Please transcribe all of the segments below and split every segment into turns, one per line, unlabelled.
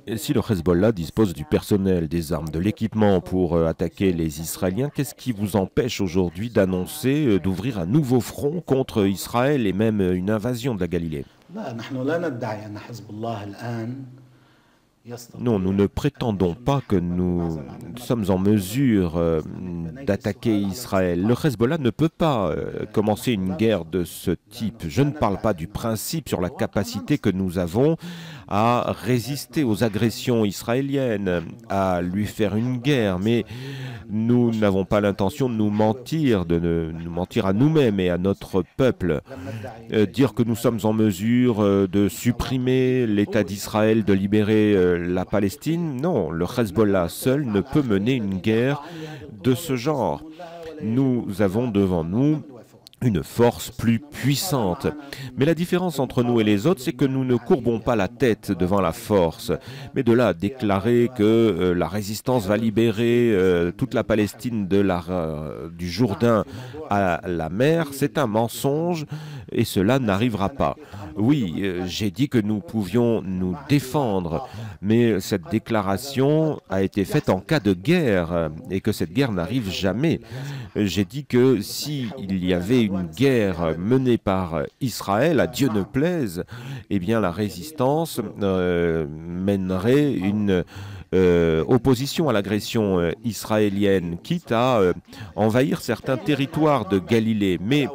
Et si le Hezbollah dispose du personnel, des armes, de l'équipement pour attaquer les Israéliens, qu'est-ce qui vous empêche aujourd'hui d'annoncer, d'ouvrir un nouveau front contre Israël et même une invasion de la Galilée?
لا نحن لا ندعي أن حزب الله الآن
Non, nous
يستطيع
ne
أن
prétendons
يشن
pas que nous
اعتراضا على
sommes en mesure d'attaquer Israël. Le Hezbollah ne peut pas commencer une guerre de ce type. Je ne parle pas du principe sur la capacité que nous avons à résister aux agressions israéliennes, à lui faire une guerre, mais nous n'avons pas l'intention de nous mentir à nous-mêmes et à notre peuple.
لم ندعي
Dire que nous sommes en mesure de supprimer l'État d'Israël, de libérer la Palestine, non, le Hezbollah seul ne peut mener une guerre de ce genre. Nous avons devant nous une force plus puissante. Mais la différence entre nous et les autres, c'est que nous ne courbons pas la tête devant la force. Mais de là à déclarer que la résistance va libérer toute la Palestine du Jourdain à la mer, c'est un mensonge et cela n'arrivera pas. Oui, j'ai dit que nous pouvions nous défendre, mais cette déclaration a été faite en cas de guerre et que cette guerre n'arrive jamais. J'ai dit que s'il y avait une guerre menée par Israël, à Dieu ne plaise, eh bien la résistance mènerait une opposition à l'agression israélienne, quitte à envahir certains territoires de Galilée. Mais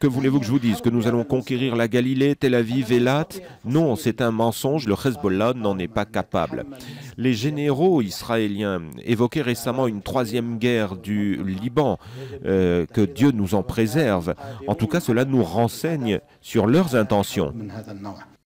que voulez-vous que je vous dise? Que nous allons conquérir la Galilée, Tel Aviv, Eilat? Non, c'est un mensonge, le Hezbollah n'en est pas capable. Les généraux israéliens évoquaient récemment une troisième guerre du Liban, que Dieu nous en préserve. En tout cas, cela nous renseigne sur leurs intentions.
من هذا النوع.